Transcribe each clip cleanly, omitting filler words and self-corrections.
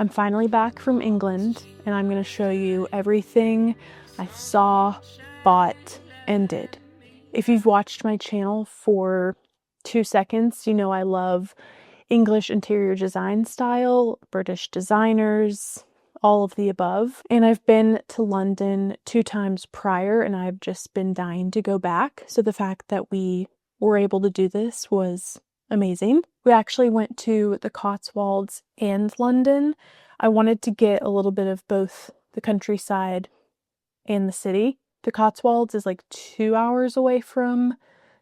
I'm finally back from England, and I'm going to show you everything I saw, bought, and did. If you've watched my channel for 2 seconds, you know I love English interior design style, British designers, all of the above. And I've been to London 2 times prior, and I've just been dying to go back. So the fact that we were able to do this was amazing. We actually went to the Cotswolds and London. I wanted to get a little bit of both the countryside and the city. The Cotswolds is like 2 hours away from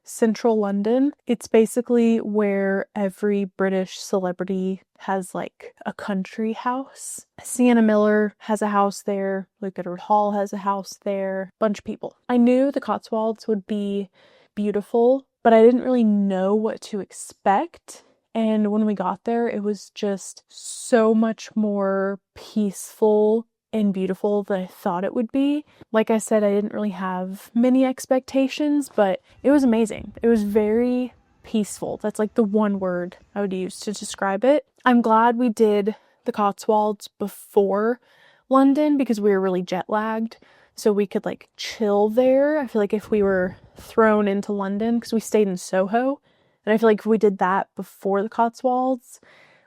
central London. It's basically where every British celebrity has like a country house. Sienna Miller has a house there. Luke Edward Hall has a house there. Bunch of people. I knew the Cotswolds would be beautiful, but I didn't really know what to expect. And when we got there, it was just so much more peaceful and beautiful than I thought it would be. Like I said, I didn't really have many expectations, but it was amazing. It was very peaceful. That's like the one word I would use to describe it. I'm glad we did the Cotswolds before London because we were really jet lagged, so we could like chill there. I feel like if we were thrown into London, because we stayed in Soho, and I feel like if we did that before the Cotswolds,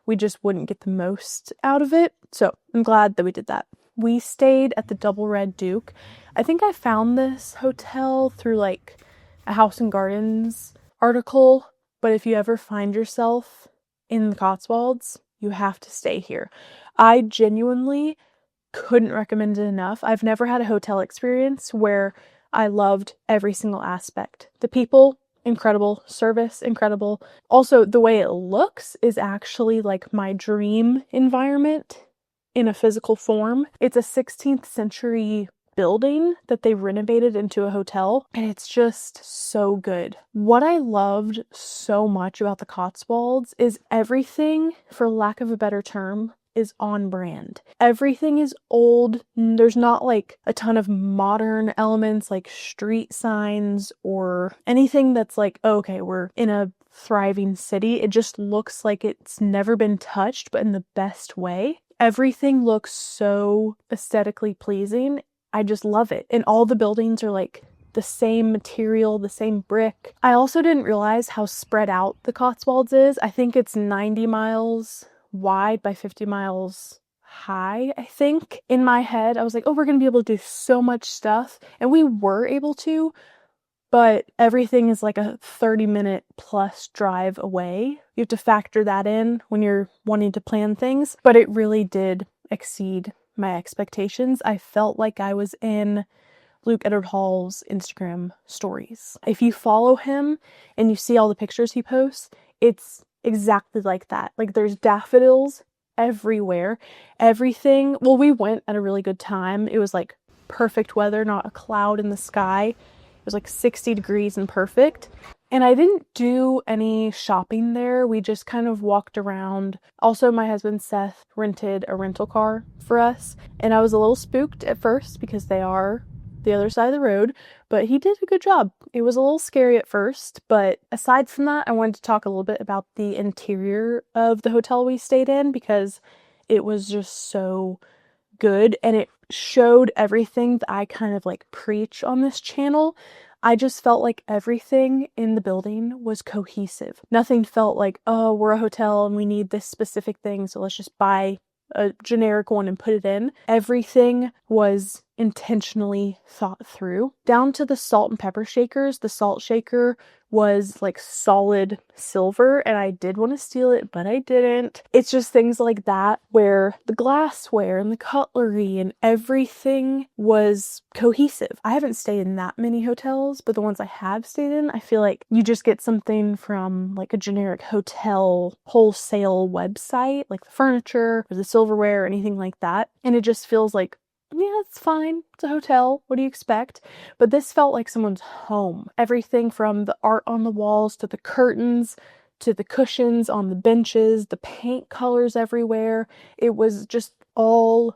we just wouldn't get the most out of it. So I'm glad that we did that. We stayed at the Double Red Duke. I think I found this hotel through like a House and Gardens article, but if you ever find yourself in the Cotswolds, you have to stay here. I genuinely couldn't recommend it enough. I've never had a hotel experience where I loved every single aspect. The people, incredible. Service, incredible. Also, the way it looks is actually like my dream environment in a physical form. It's a 16th century building that they renovated into a hotel, and it's just so good. What I loved so much about the Cotswolds is everything, for lack of a better term, is on brand. Everything is old. There's not like a ton of modern elements like street signs or anything that's like, oh, okay, we're in a thriving city. It just looks like it's never been touched, but in the best way. Everything looks so aesthetically pleasing. I just love it. And all the buildings are like the same material, the same brick. I also didn't realize how spread out the Cotswolds is. I think it's 90 miles wide by 50 miles high, I think. In my head, I was like, oh, we're going to be able to do so much stuff. And we were able to, but everything is like a 30-minute plus drive away. You have to factor that in when you're wanting to plan things. But it really did exceed my expectations. I felt like I was in Luke Edward Hall's Instagram stories. If you follow him and you see all the pictures he posts, it's exactly like that. Like there's daffodils everywhere. Everything. Well, we went at a really good time. It was like perfect weather, not a cloud in the sky. It was like 60 degrees and perfect. And I didn't do any shopping there. We just kind of walked around. Also, my husband Seth rented a rental car for us, and I was a little spooked at first because they are the other side of the road, but he did a good job. It was a little scary at first, but aside from that, I wanted to talk a little bit about the interior of the hotel we stayed in because it was just so good, and it showed everything that I kind of like preach on this channel. I just felt like everything in the building was cohesive. Nothing felt like, oh, we're a hotel and we need this specific thing, so let's just buy a generic one and put it in. Everything was intentionally thought through, down to the salt and pepper shakers. The salt shaker was like solid silver, and I did want to steal it, but I didn't. It's just things like that where the glassware and the cutlery and everything was cohesive. I haven't stayed in that many hotels, but the ones I have stayed in, I feel like you just get something from like a generic hotel wholesale website, like the furniture or the silverware or anything like that, and it just feels like, yeah, it's fine. It's a hotel. What do you expect? But this felt like someone's home. Everything from the art on the walls to the curtains to the cushions on the benches, the paint colors everywhere. It was just all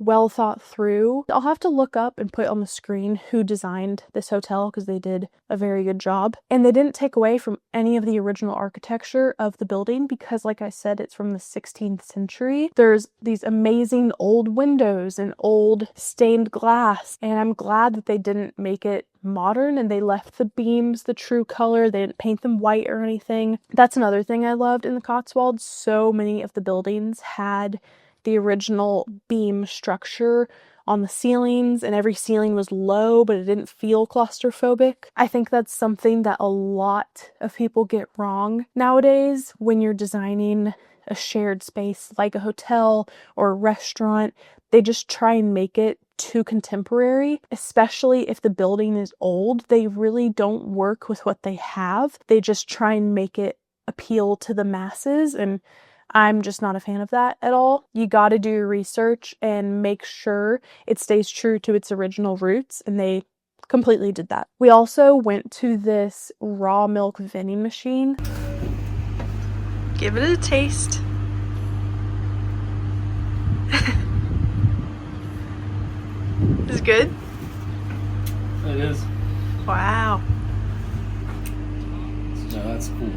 well thought through. I'll have to look up and put on the screen who designed this hotel because they did a very good job. And they didn't take away from any of the original architecture of the building because, like I said, it's from the 16th century. There's these amazing old windows and old stained glass, and I'm glad that they didn't make it modern and they left the beams the true color. They didn't paint them white or anything. That's another thing I loved in the Cotswolds. So many of the buildings had the original beam structure on the ceilings, and every ceiling was low, but it didn't feel claustrophobic. I think that's something that a lot of people get wrong nowadays when you're designing a shared space like a hotel or a restaurant. They just try and make it too contemporary, especially if the building is old. They really don't work with what they have. They just try and make it appeal to the masses, and I'm just not a fan of that at all. You got to do your research and make sure it stays true to its original roots, and they completely did that. We also went to this raw milk vending machine. Give it a taste. Is it good? It is. Wow. No, that's cool.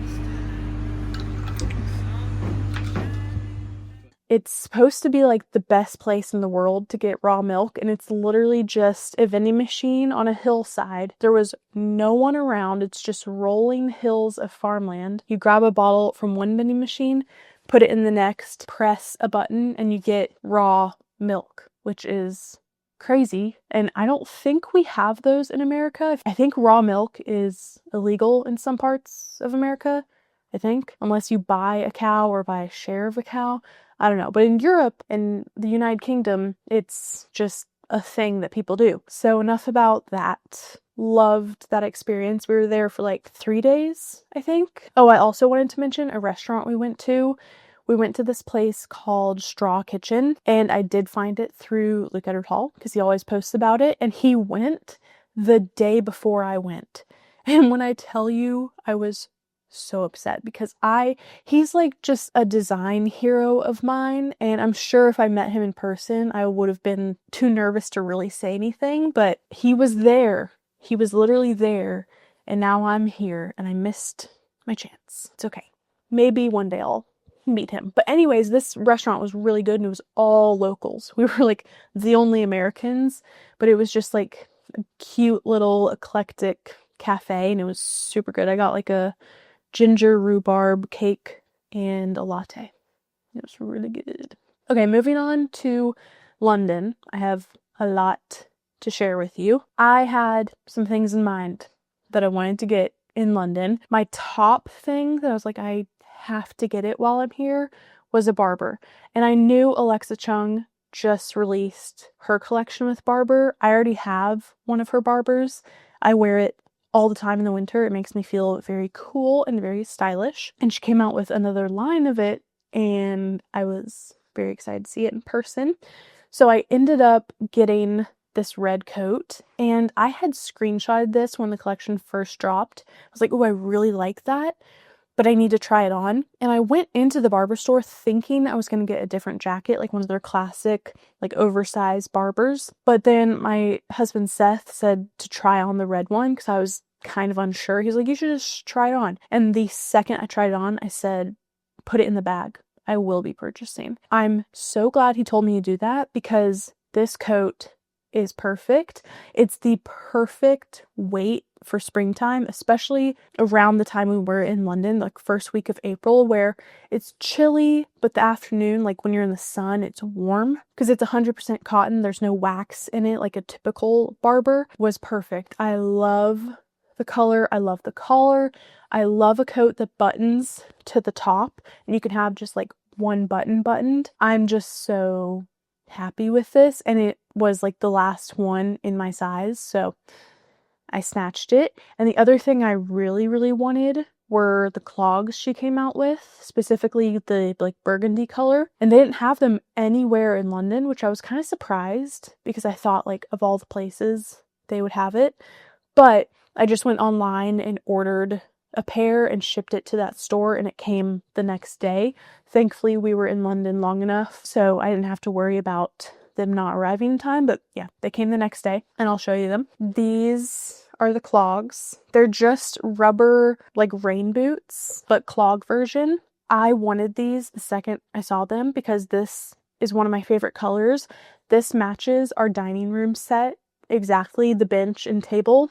It's supposed to be like the best place in the world to get raw milk, and it's literally just a vending machine on a hillside. There was no one around. It's just rolling hills of farmland. You grab a bottle from one vending machine, put it in the next, press a button, and you get raw milk, which is crazy. And I don't think we have those in America. I think raw milk is illegal in some parts of America, I think, unless you buy a cow or buy a share of a cow. I don't know. But in Europe and the United Kingdom, it's just a thing that people do. So enough about that. Loved that experience. We were there for like 3 days, I think. Oh, I also wanted to mention a restaurant we went to. We went to this place called Straw Kitchen, and I did find it through Luke Edward Hall because he always posts about it, and he went the day before I went. And when I tell you, I was so upset because he's like just a design hero of mine, and I'm sure if I met him in person, I would have been too nervous to really say anything, but he was there. He was literally there, and now I'm here, and I missed my chance. It's okay. Maybe one day I'll meet him. But anyways, this restaurant was really good, and it was all locals. We were like the only Americans, but it was just like a cute little eclectic cafe, and it was super good. I got like a ginger rhubarb cake and a latte. It was really good. Okay, moving on to London. I have a lot to share with you. I had some things in mind that I wanted to get in London. My top thing that I was like, I have to get it while I'm here was a barber. And I knew Alexa Chung just released her collection with barber. I already have one of her barbers. I wear it all the time in the winter. It makes me feel very cool and very stylish. And she came out with another line of it, and I was very excited to see it in person. So I ended up getting this red coat, and I had screenshotted this when the collection first dropped. I was like, oh, I really like that, but I need to try it on. And I went into the barber store thinking I was going to get a different jacket, like one of their classic, like oversized barbers. But then my husband Seth said to try on the red one because I was kind of unsure. He's like, you should just try it on. And the second I tried it on, I said, put it in the bag. I will be purchasing. I'm so glad he told me to do that because this coat is perfect. It's the perfect weight for springtime, especially around the time we were in London, like first week of April, where it's chilly, but the afternoon, like when you're in the sun, it's warm because it's 100% cotton. There's no wax in it like a typical barber. Was perfect. I love the color. I love the collar. I love a coat that buttons to the top and you can have just like one button buttoned. I'm just so happy with this, and it was like the last one in my size, so I snatched it. And the other thing I really wanted were the clogs she came out with, specifically the like burgundy color, and they didn't have them anywhere in London, which I was kind of surprised because I thought like of all the places they would have it. But I just went online and ordered a pair and shipped it to that store, and it came the next day. Thankfully, we were in London long enough, so I didn't have to worry about them not arriving in time, but yeah, they came the next day and I'll show you them. These are the clogs. They're just rubber like rain boots, but clog version. I wanted these the second I saw them because this is one of my favorite colors. This matches our dining room set exactly, the bench and table.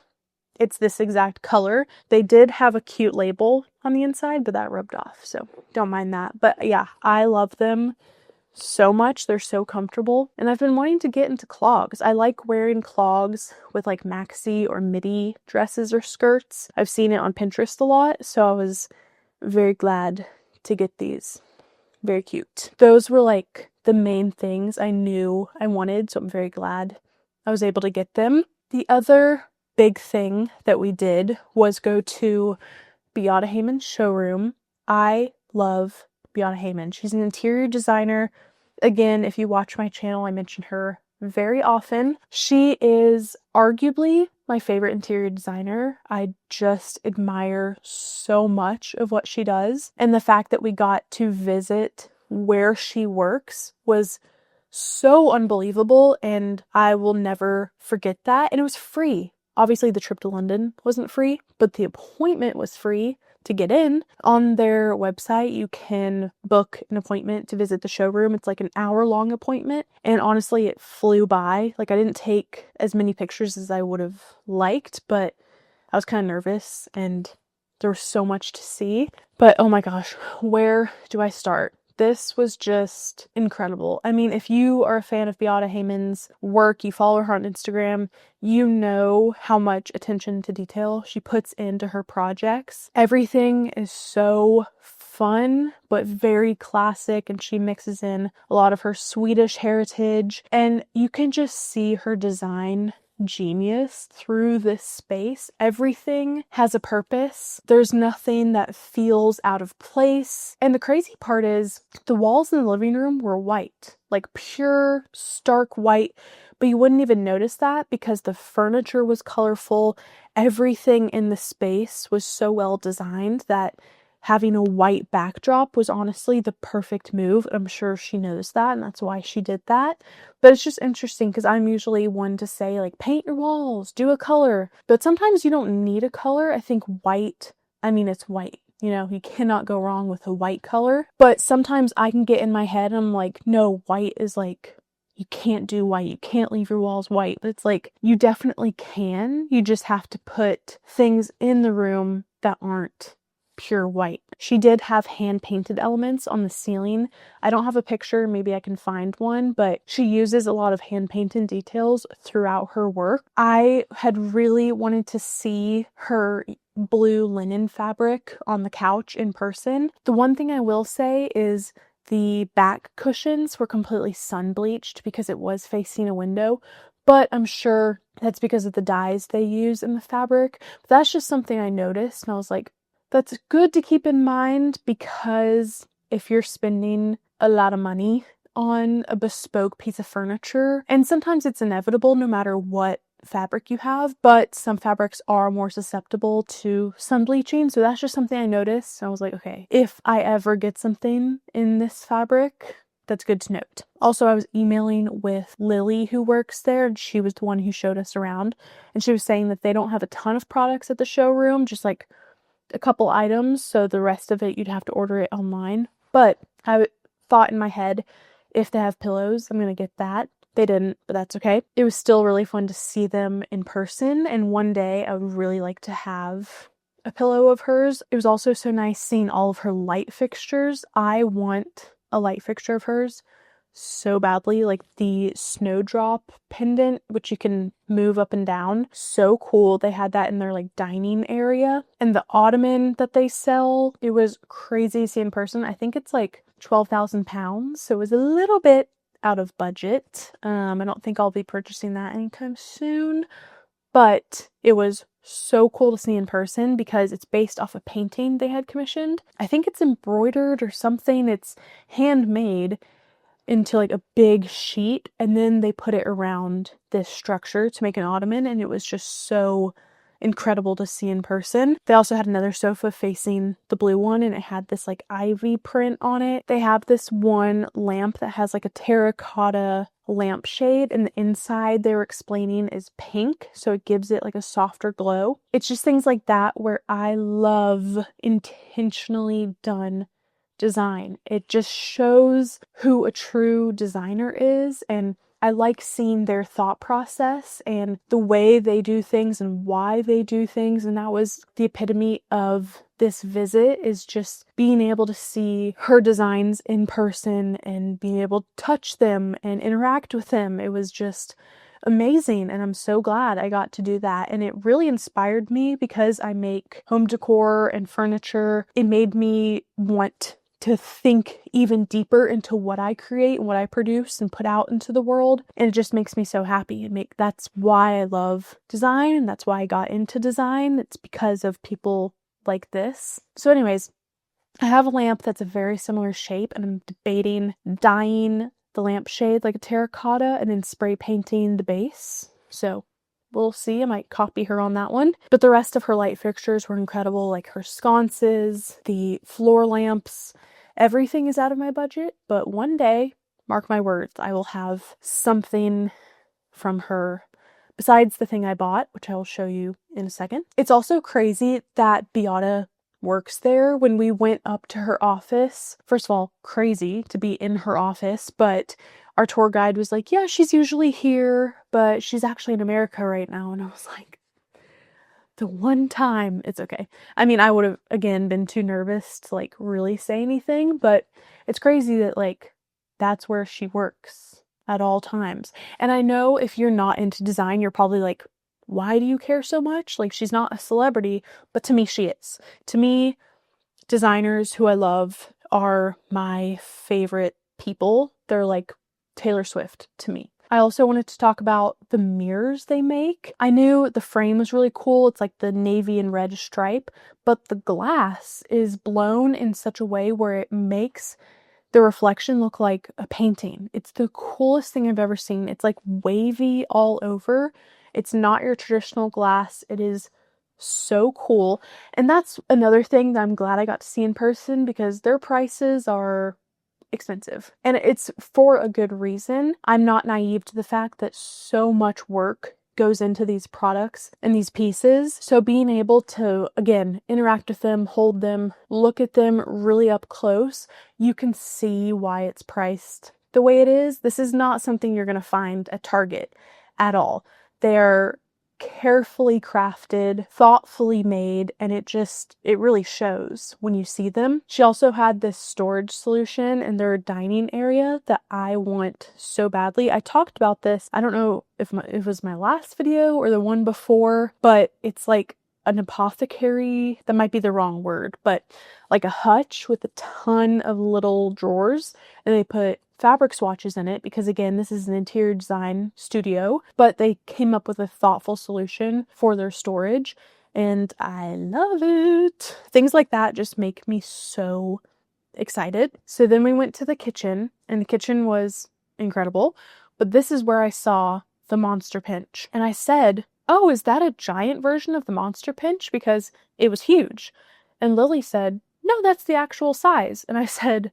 It's this exact color. They did have a cute label on the inside, but that rubbed off, so don't mind that. But yeah, I love them so much. They're so comfortable. And I've been wanting to get into clogs. I like wearing clogs with like maxi or midi dresses or skirts. I've seen it on Pinterest a lot, so I was very glad to get these. Very cute. Those were like the main things I knew I wanted, so I'm very glad I was able to get them. The other big thing that we did was go to Bata Hmon's showroom. I love Bata Hmon. She's an interior designer. Again, if you watch my channel, I mention her very often. She is arguably my favorite interior designer. I just admire so much of what she does. And the fact that we got to visit where she works was so unbelievable, and I will never forget that. And it was free. Obviously, the trip to London wasn't free, but the appointment was free to get in. On their website, you can book an appointment to visit the showroom. It's like an hour-long appointment, and honestly, it flew by. Like, I didn't take as many pictures as I would have liked, but I was kind of nervous, and there was so much to see. But oh my gosh, where do I start? This was just incredible. I mean, if you are a fan of Bata Hmon's work, you follow her on Instagram, you know how much attention to detail she puts into her projects. Everything is so fun, but very classic, and she mixes in a lot of her Swedish heritage, and you can just see her design genius through this space. Everything has a purpose. There's nothing that feels out of place. And the crazy part is the walls in the living room were white, like pure stark white, but you wouldn't even notice that because the furniture was colorful. Everything in the space was so well designed that having a white backdrop was honestly the perfect move. I'm sure she knows that, and that's why she did that. But it's just interesting because I'm usually one to say, like, paint your walls, do a color. But sometimes you don't need a color. I think white, I mean, it's white. You know, you cannot go wrong with a white color. But sometimes I can get in my head and I'm like, no, white is like, you can't do white. You can't leave your walls white. But it's like, you definitely can. You just have to put things in the room that aren't pure white. She did have hand painted elements on the ceiling. I don't have a picture, maybe I can find one, but she uses a lot of hand painted details throughout her work. I had really wanted to see her blue linen fabric on the couch in person. The one thing I will say is the back cushions were completely sun bleached because it was facing a window, but I'm sure that's because of the dyes they use in the fabric. But that's just something I noticed, and I was like, that's good to keep in mind, because if you're spending a lot of money on a bespoke piece of furniture, and sometimes it's inevitable no matter what fabric you have, but some fabrics are more susceptible to sun bleaching, so that's just something I noticed. I was like, okay, if I ever get something in this fabric, that's good to note. Also, I was emailing with Lily, who works there, and she was the one who showed us around, and she was saying that they don't have a ton of products at the showroom, just like a couple items, so the rest of it you'd have to order it online. But I thought in my head, if they have pillows, I'm gonna get that. They didn't, but that's okay. It was still really fun to see them in person, and one day I would really like to have a pillow of hers. It was also so nice seeing all of her light fixtures. I want a light fixture of hers so badly, like the snowdrop pendant, which you can move up and down. So cool. They had that in their like dining area. And the ottoman that they sell, it was crazy to see in person. I think it's like 12,000 pounds, so it was a little bit out of budget. I don't think I'll be purchasing that anytime soon, but it was so cool to see in person because it's based off a painting they had commissioned. I think it's embroidered or something. It's handmade into like a big sheet, and then they put it around this structure to make an ottoman, and it was just so incredible to see in person. They also had another sofa facing the blue one, and it had this like ivy print on it. They have this one lamp that has like a terracotta lampshade, and the inside they were explaining is pink, so it gives it like a softer glow. It's just things like that where I love intentionally done design. It just shows who a true designer is, and I like seeing their thought process and the way they do things and why they do things. And that was the epitome of this visit, is just being able to see her designs in person and being able to touch them and interact with them. It was just amazing, and I'm so glad I got to do that. And it really inspired me because I make home decor and furniture. It made me want to think even deeper into what I create and what I produce and put out into the world. And it just makes me so happy. That's why I love design, and that's why I got into design. It's because of people like this. So anyways, I have a lamp that's a very similar shape, and I'm debating dyeing the lampshade like a terracotta and then spray painting the base. So we'll see. I might copy her on that one. But the rest of her light fixtures were incredible, like her sconces, the floor lamps. Everything is out of my budget, but one day, mark my words, I will have something from her besides the thing I bought, which I will show you in a second. It's also crazy that Beata works there. When we went up to her office, first of all, crazy to be in her office, but our tour guide was like, yeah, she's usually here, but she's actually in America right now. And I was like, the one time, it's okay. I mean, I would have, again, been too nervous to, like, really say anything, but it's crazy that, like, that's where she works at all times. And I know if you're not into design, you're probably like, why do you care so much? Like, she's not a celebrity, but to me, she is. To me, designers who I love are my favorite people. They're like Taylor Swift to me. I also wanted to talk about the mirrors they make. I knew the frame was really cool. It's like the navy and red stripe, but the glass is blown in such a way where it makes the reflection look like a painting. It's the coolest thing I've ever seen. It's like wavy all over. It's not your traditional glass. It is so cool. And that's another thing that I'm glad I got to see in person, because their prices are expensive. And it's for a good reason. I'm not naive to the fact that so much work goes into these products and these pieces. So being able to, again, interact with them, hold them, look at them really up close, you can see why it's priced the way it is. This is not something you're going to find at Target at all. They're carefully crafted, thoughtfully made, and it really shows when you see them. She also had this storage solution in their dining area that I want so badly. I talked about this, I don't know if it was my last video or the one before, but it's like an apothecary, that might be the wrong word, but like a hutch with a ton of little drawers, and they put fabric swatches in it because, again, this is an interior design studio, but they came up with a thoughtful solution for their storage, and I love it. Things like that just make me so excited. So then we went to the kitchen, and the kitchen was incredible, but this is where I saw the Monster Pinch, and I said, oh, is that a giant version of the Monster Pinch? Because it was huge. And Lily said, no, that's the actual size. And I said,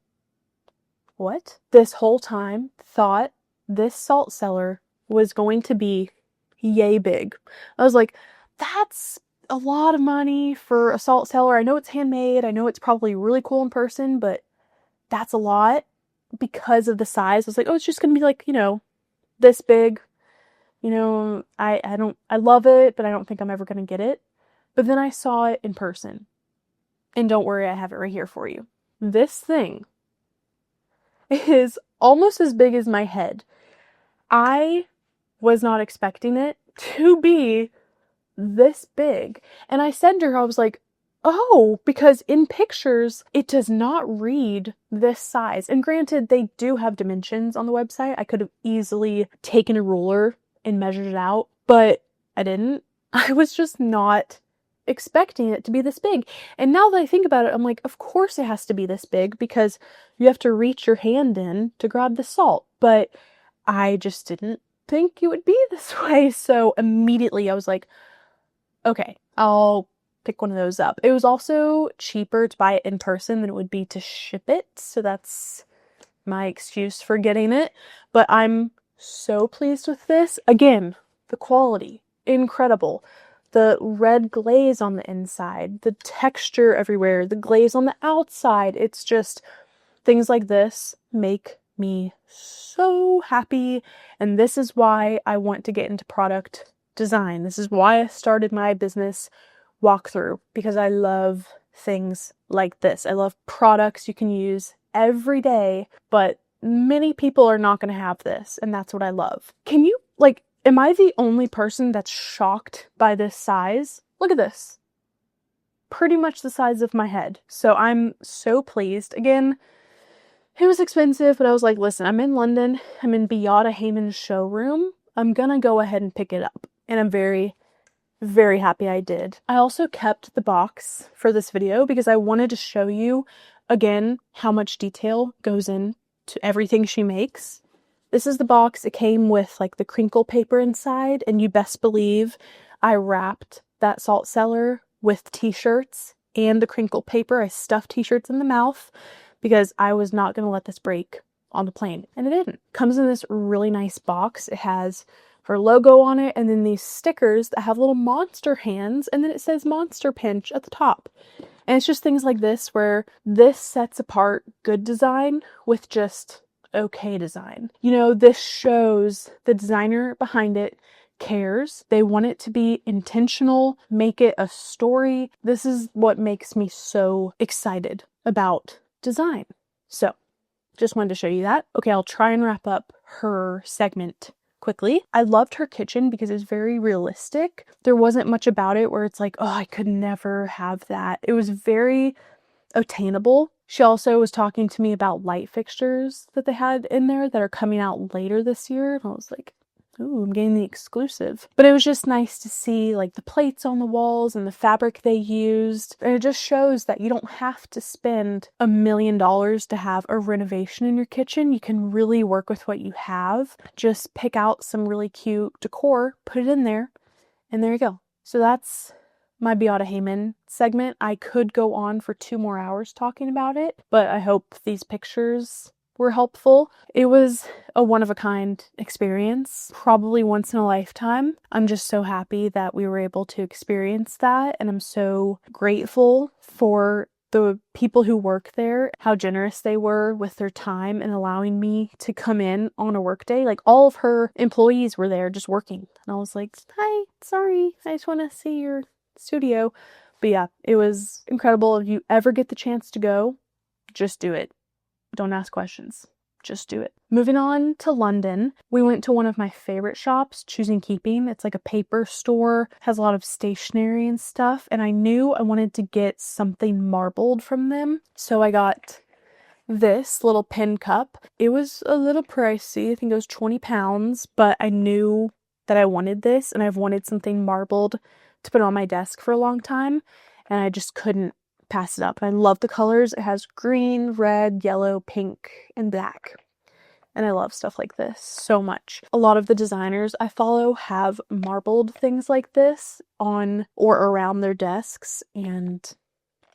what? This whole time thought this salt cellar was going to be yay big. I was like, that's a lot of money for a salt cellar. I know it's handmade. I know it's probably really cool in person, but that's a lot because of the size. I was like, oh, it's just going to be like, this big. I love it, but I don't think I'm ever going to get it. But then I saw it in person. And don't worry, I have it right here for you. This thing is almost as big as my head. I was not expecting it to be this big. And I said to her, I was like, oh, because in pictures, it does not read this size. And granted, they do have dimensions on the website. I could have easily taken a ruler and measured it out, but I didn't. I was just not expecting it to be this big. And now that I think about it, I'm like, of course it has to be this big because you have to reach your hand in to grab the salt. But I just didn't think it would be this way. So immediately I was like, okay, I'll pick one of those up. It was also cheaper to buy it in person than it would be to ship it. So that's my excuse for getting it. But I'm so pleased with this. Again, the quality, incredible. The red glaze on the inside, the texture everywhere, the glaze on the outside. It's just things like this make me so happy. And this is why I want to get into product design. This is why I started my business walkthrough, because I love things like this. I love products you can use every day, but many people are not going to have this, and that's what I love. Can you, like, am I the only person that's shocked by this size? Look at this. Pretty much the size of my head. So I'm so pleased. Again, it was expensive, but I was like, listen, I'm in London. I'm in Bata Hmon's showroom. I'm gonna go ahead and pick it up. And I'm very, very happy I did. I also kept the box for this video because I wanted to show you, again, how much detail goes into everything she makes. This is the box. It came with like the crinkle paper inside, and you best believe I wrapped that salt cellar with t-shirts and the crinkle paper. I stuffed t-shirts in the mouth because I was not going to let this break on the plane, and it didn't. Comes in this really nice box. It has her logo on it, and then these stickers that have little monster hands, and then it says Monster Pinch at the top. And it's just things like this where this sets apart good design with just okay design. You know, this shows the designer behind it cares. They want it to be intentional, make it a story. This is what makes me so excited about design. So, just wanted to show you that. Okay, I'll try and wrap up her segment quickly. I loved her kitchen because it's very realistic. There wasn't much about it where it's like, oh, I could never have that. It was very attainable. She also was talking to me about light fixtures that they had in there that are coming out later this year. And I was like, ooh, I'm getting the exclusive. But it was just nice to see like the plates on the walls and the fabric they used. And it just shows that you don't have to spend $1 million to have a renovation in your kitchen. You can really work with what you have. Just pick out some really cute decor, put it in there, and there you go. So that's my Bata Hmon segment. I could go on for 2 more hours talking about it, but I hope these pictures were helpful. It was a one-of-a-kind experience, probably once in a lifetime. I'm just so happy that we were able to experience that, and I'm so grateful for the people who work there, how generous they were with their time and allowing me to come in on a work day. Like, all of her employees were there just working, and I was like, hi, sorry, I just want to see your studio. But yeah, it was incredible. If you ever get the chance to go, just do it. Don't ask questions. Just do it. Moving on to London, we went to one of my favorite shops, Choosing Keeping. It's like a paper store, has a lot of stationery and stuff, and I knew I wanted to get something marbled from them. So I got this little pen cup. It was a little pricey. I think it was £20, but I knew that I wanted this, and I've wanted something marbled to put on my desk for a long time, and I just couldn't pass it up. I love the colors. It has green, red, yellow, pink, and black. And I love stuff like this so much. A lot of the designers I follow have marbled things like this on or around their desks, and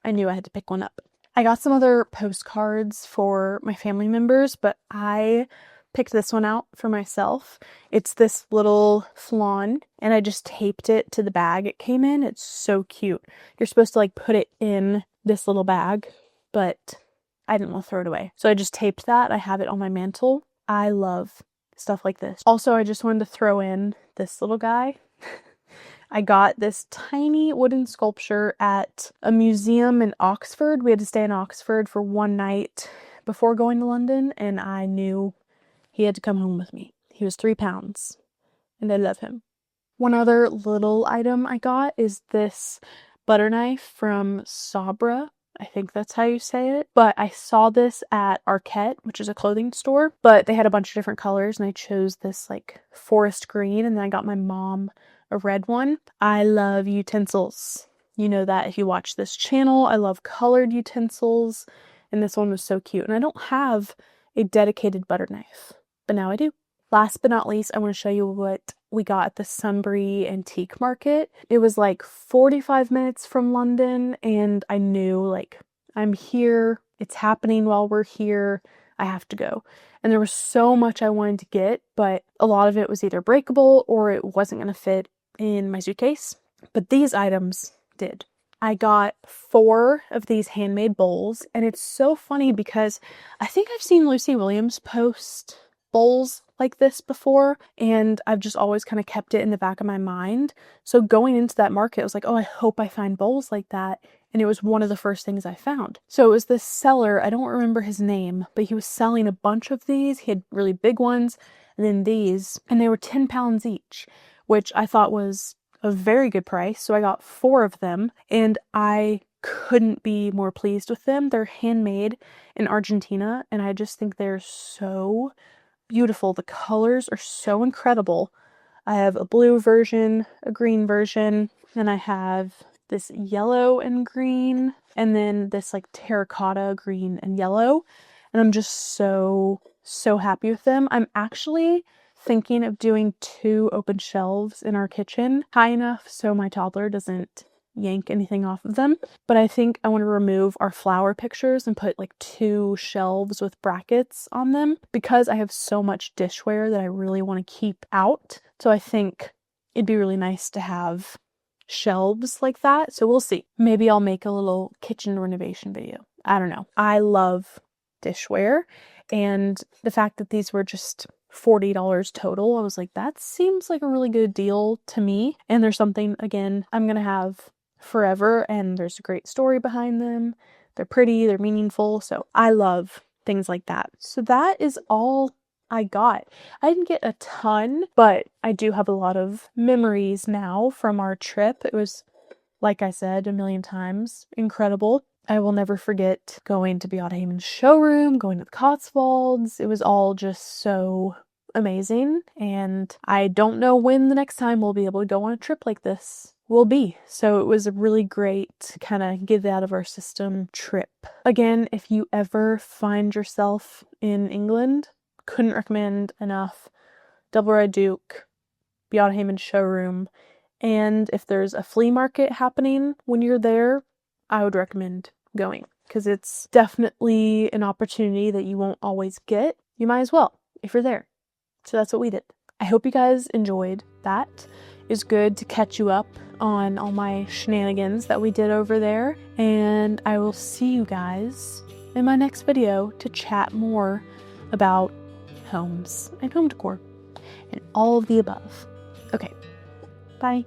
I knew I had to pick one up. I got some other postcards for my family members, but I picked this one out for myself. It's this little flan, and I just taped it to the bag it came in. It's so cute. You're supposed to like put it in this little bag, but I didn't want to throw it away. So I just taped that. I have it on my mantle. I love stuff like this. Also, I just wanted to throw in this little guy. I got this tiny wooden sculpture at a museum in Oxford. We had to stay in Oxford for one night before going to London, and I knew he had to come home with me. He was 3 pounds, and I love him. One other little item I got is this butter knife from Sabra. I think that's how you say it. But I saw this at Arquette, which is a clothing store, but they had a bunch of different colors, and I chose this like forest green, and then I got my mom a red one. I love utensils. You know that if you watch this channel. I love colored utensils, and this one was so cute. And I don't have a dedicated butter knife, but now I do. Last but not least, I want to show you what we got at the Sunbury Antique Market. It was like 45 minutes from London, and I knew like I'm here. It's happening while we're here. I have to go. And there was so much I wanted to get, but a lot of it was either breakable or it wasn't going to fit in my suitcase. But these items did. I got 4 of these handmade bowls, and it's so funny because I think I've seen Lucy Williams post bowls like this before, and I've just always kind of kept it in the back of my mind. So going into that market, I was like, oh, I hope I find bowls like that. And it was one of the first things I found. So it was this seller, I don't remember his name, but he was selling a bunch of these. He had really big ones, and then these, and they were 10 pounds each, which I thought was a very good price. So I got 4 of them, and I couldn't be more pleased with them. They're handmade in Argentina, and I just think they're so beautiful. The colors are so incredible. I have a blue version, a green version, and I have this yellow and green, and then this like terracotta green and yellow. And I'm just so happy with them. I'm actually thinking of doing 2 open shelves in our kitchen, high enough so my toddler doesn't yank anything off of them. But I think I want to remove our flower pictures and put like 2 shelves with brackets on them because I have so much dishware that I really want to keep out. So I think it'd be really nice to have shelves like that. So we'll see. Maybe I'll make a little kitchen renovation video. I don't know. I love dishware, and the fact that these were just $40 total, I was like, that seems like a really good deal to me. And there's something, again, I'm gonna have forever, and there's a great story behind them. They're pretty, they're meaningful, so I love things like that. So that is all I got. I didn't get a ton, but I do have a lot of memories now from our trip. It was, like I said a million times, incredible. I will never forget going to Bata Hmon's showroom, going to the Cotswolds. It was all just so amazing, and I don't know when the next time we'll be able to go on a trip like this will be. So it was a really great kind of get out of our system trip. Again, if you ever find yourself in England, couldn't recommend enough Double Red Duke, Bata Hmon showroom, and if there's a flea market happening when you're there, I would recommend going because it's definitely an opportunity that you won't always get. You might as well if you're there. So that's what we did. I hope you guys enjoyed that. It was good to catch you up on all my shenanigans that we did over there, and I will see you guys in my next video to chat more about homes and home decor and all of the above. Okay, bye.